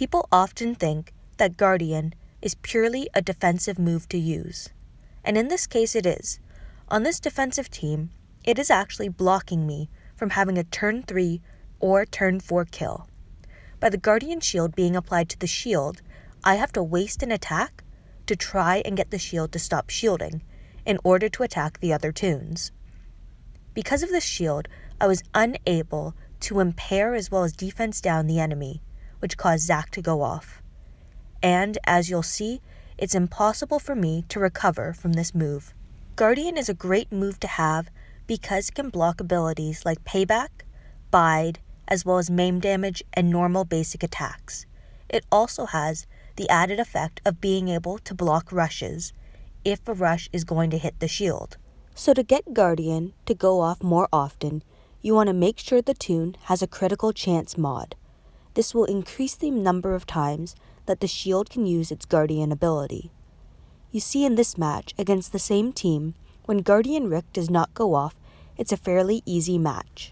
People often think that Guardian is purely a defensive move to use. And in this case it is. On this defensive team, it is actually blocking me from having a turn 3 or turn 4 kill. By the Guardian shield being applied to the shield, I have to waste an attack to try and get the shield to stop shielding in order to attack the other toons. Because of this shield, I was unable to impair as well as defense down the enemy, which caused Zac to go off. And as you'll see, it's impossible for me to recover from this move. Guardian is a great move to have because it can block abilities like Payback, Bide, as well as maim damage and normal basic attacks. It also has the added effect of being able to block rushes if a rush is going to hit the shield. So to get Guardian to go off more often, you want to make sure the toon has a critical chance mod. This will increase the number of times that the shield can use its Guardian ability. You see in this match against the same team, when Guardian Rick does not go off, it's a fairly easy match.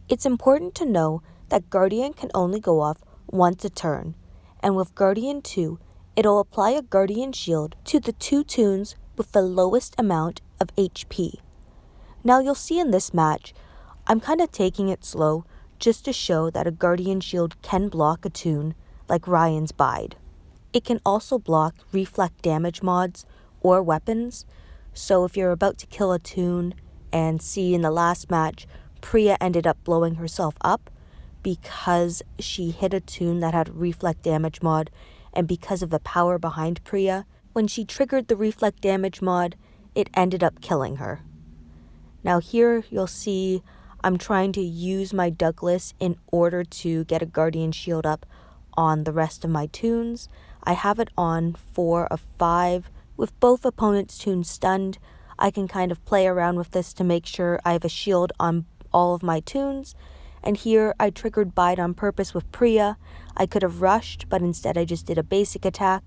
It's important to know that Guardian can only go off once a turn, and with Guardian 2, it'll apply a Guardian shield to the two toons with the lowest amount of HP. Now you'll see in this match, I'm kind of taking it slow just to show that a Guardian shield can block a toon like Ryan's Bide. It can also block reflect damage mods or weapons, so if you're about to kill a toon and see in the last match, Priya ended up blowing herself up because she hit a toon that had a reflect damage mod, and because of the power behind Priya, when she triggered the reflect damage mod, it ended up killing her. Now here you'll see I'm trying to use my Douglas in order to get a Guardian shield up on the rest of my toons. I have it on 4 of 5. With both opponents' toons stunned, I can kind of play around with this to make sure I have a shield on all of my toons. And here I triggered Bide on purpose with Priya. I could have rushed, but instead I just did a basic attack,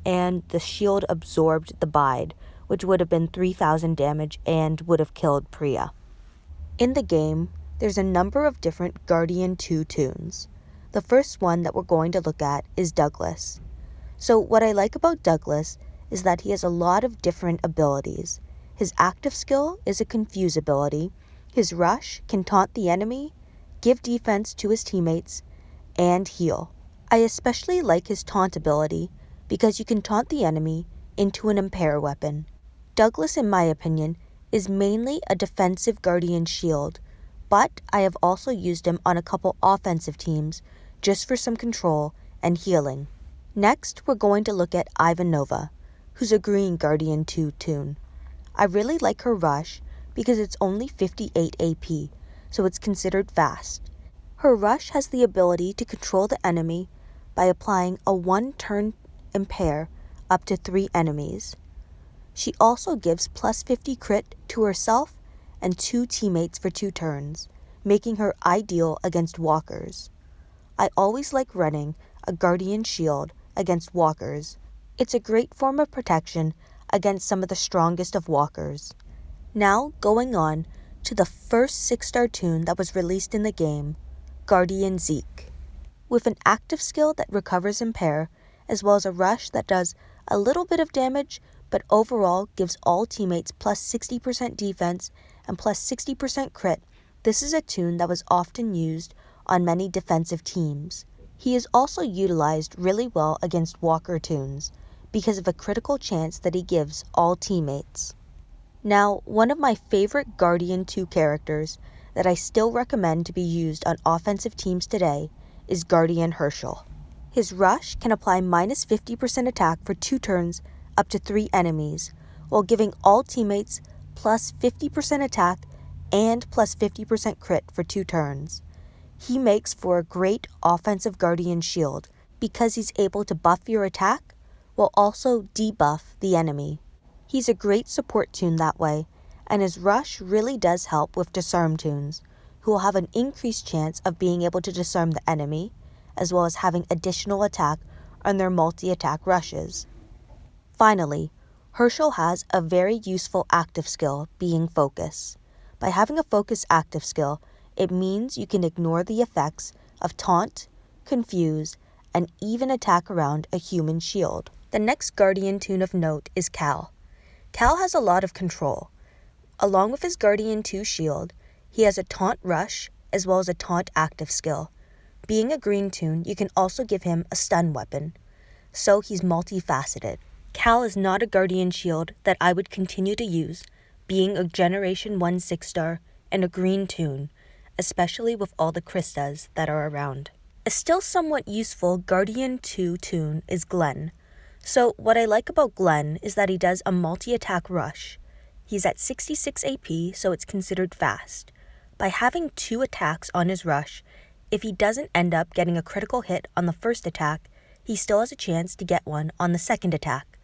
and the shield absorbed the Bide, which would have been 3,000 damage and would have killed Priya. In the game, there's a number of different Guardian 2 toons. The first one that we're going to look at is Douglas. So what I like about Douglas is that he has a lot of different abilities. His active skill is a confuse ability. His rush can taunt the enemy, give defense to his teammates, and heal. I especially like his taunt ability because you can taunt the enemy into an impair weapon. Douglas, in my opinion, is mainly a defensive Guardian shield, but I have also used him on a couple offensive teams just for some control and healing. Next, we're going to look at Ivanova, who's a green Guardian 2 toon. I really like her rush because it's only 58 AP, so it's considered fast. Her rush has the ability to control the enemy by applying a 1-turn impair up to 3 enemies. She also gives plus 50 crit to herself and 2 teammates for 2 turns, making her ideal against walkers. I always like running a Guardian shield against walkers. It's a great form of protection against some of the strongest of walkers. Now going on to the first 6-star toon that was released in the game, Guardian Zeke. With an active skill that recovers impair, as well as a rush that does a little bit of damage, but overall gives all teammates plus 60% defense and plus 60% crit, this is a toon that was often used on many defensive teams. He is also utilized really well against walker toons because of a critical chance that he gives all teammates. Now, one of my favorite Guardian 2 characters that I still recommend to be used on offensive teams today is Guardian Hershel. His rush can apply minus 50% attack for 2 turns up to 3 enemies, while giving all teammates plus 50% attack and plus 50% crit for 2 turns. He makes for a great offensive Guardian shield because he's able to buff your attack while also debuff the enemy. He's a great support toon that way, and his rush really does help with disarm toons, who will have an increased chance of being able to disarm the enemy, as well as having additional attack on their multi-attack rushes. Finally, Hershel has a very useful active skill, being Focus. By having a Focus active skill, it means you can ignore the effects of Taunt, Confuse, and even attack around a human shield. The next Guardian toon of note is Cal. Cal has a lot of control. Along with his Guardian 2 shield, he has a taunt rush as well as a taunt active skill. Being a green toon, you can also give him a stun weapon, so he's multifaceted. Cal is not a Guardian shield that I would continue to use, being a Generation 1 6-star and a green toon, especially with all the Kristas that are around. A still somewhat useful Guardian 2 toon is Glenn. So what I like about Glenn is that he does a multi-attack rush. He's at 66 AP, so it's considered fast. By having 2 attacks on his rush, if he doesn't end up getting a critical hit on the first attack, he still has a chance to get one on the second attack.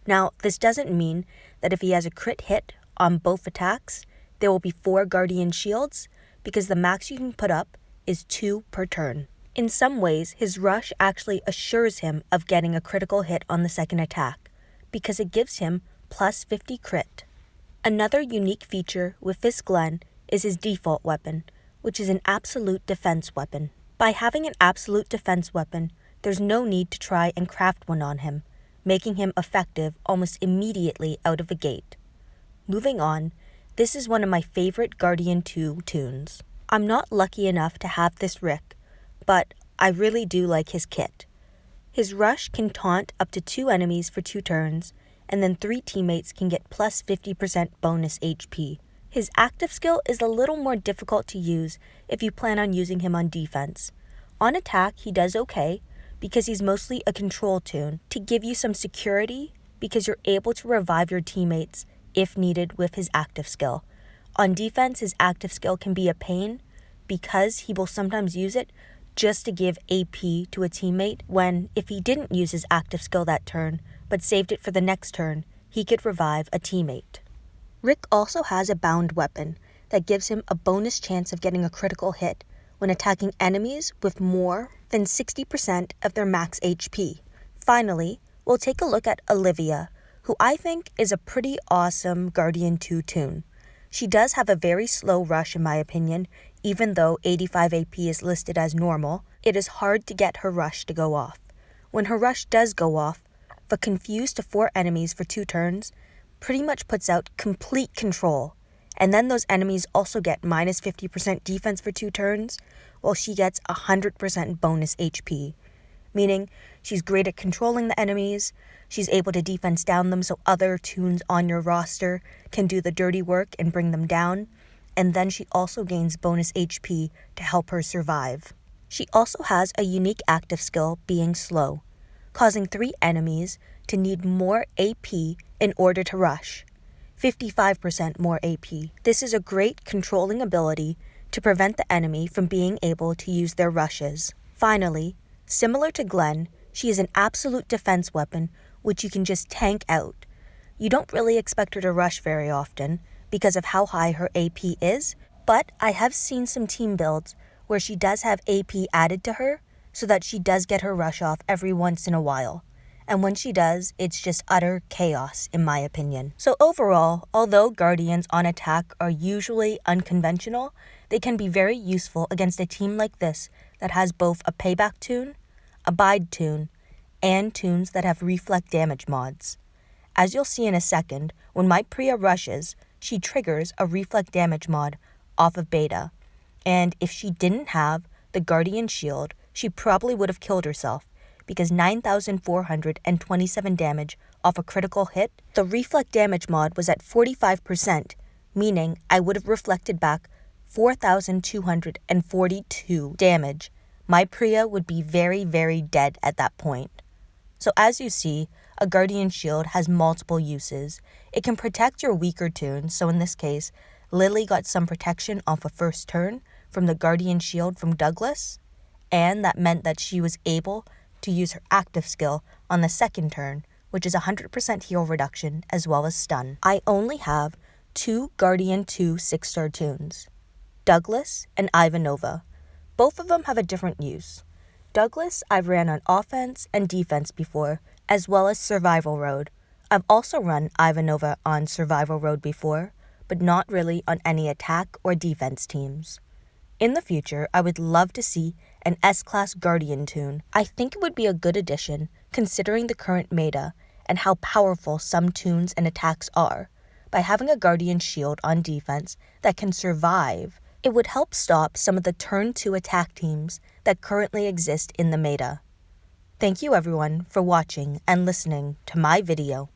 Now, this doesn't mean that if he has a crit hit on both attacks, there will be 4 Guardian shields, because the max you can put up is 2 per turn. In some ways, his rush actually assures him of getting a critical hit on the second attack, because it gives him plus 50 crit. Another unique feature with this Glenn is his default weapon, which is an absolute defense weapon. By having an absolute defense weapon, there's no need to try and craft one on him, making him effective almost immediately out of the gate. Moving on, this is one of my favorite Guardian 2 toons. I'm not lucky enough to have this Rick, but I really do like his kit. His rush can taunt up to 2 enemies for 2 turns, and then 3 teammates can get plus 50% bonus HP. His active skill is a little more difficult to use if you plan on using him on defense. On attack, he does okay, because he's mostly a control toon, to give you some security, because you're able to revive your teammates if needed with his active skill. On defense, his active skill can be a pain, because he will sometimes use it just to give AP to a teammate, when if he didn't use his active skill that turn, but saved it for the next turn, he could revive a teammate. Rick also has a bound weapon that gives him a bonus chance of getting a critical hit when attacking enemies with more than 60% of their max HP. Finally, we'll take a look at Olivia, who I think is a pretty awesome Guardian 2 toon. She does have a very slow rush in my opinion. Even though 85 AP is listed as normal, it is hard to get her rush to go off. When her rush does go off, the confuse to 4 enemies for 2 turns pretty much puts out complete control, and then those enemies also get minus 50% defense for 2 turns, while she gets 100% bonus HP, meaning she's great at controlling the enemies, she's able to defense down them so other toons on your roster can do the dirty work and bring them down, and then she also gains bonus HP to help her survive. She also has a unique active skill, being slow, causing 3 enemies to need more AP in order to rush, 55% more AP. This is a great controlling ability to prevent the enemy from being able to use their rushes. Finally, similar to Glenn, she is an absolute defense weapon which you can just tank out. You don't really expect her to rush very often, because of how high her AP is, but I have seen some team builds where she does have AP added to her so that she does get her rush off every once in a while. And when she does, it's just utter chaos in my opinion. So overall, although Guardians on attack are usually unconventional, they can be very useful against a team like this that has both a payback toon, a bide toon, and toons that have reflect damage mods. As you'll see in a second, when my Priya rushes, she triggers a reflect damage mod off of beta, and if she didn't have the Guardian shield, she probably would have killed herself, because 9,427 damage off a critical hit, the reflect damage mod was at 45%, meaning I would have reflected back 4,242 damage. My Priya would be very, very dead at that point. So as you see, a Guardian shield has multiple uses. It can protect your weaker toons, so in this case, Lily got some protection off a first turn from the Guardian shield from Douglas, and that meant that she was able to use her active skill on the second turn, which is 100% heal reduction as well as stun. I only have 2 Guardian 2 6-star toons, Douglas and Ivanova. Both of them have a different use. Douglas I've ran on offense and defense before, as well as survival road. I've also run Ivanova on survival road before, but not really on any attack or defense teams. In the future, I would love to see an S-Class Guardian toon. I think it would be a good addition considering the current meta and how powerful some toons and attacks are. By having a Guardian shield on defense that can survive, it would help stop some of the turn 2 attack teams that currently exist in the meta. Thank you everyone for watching and listening to my video.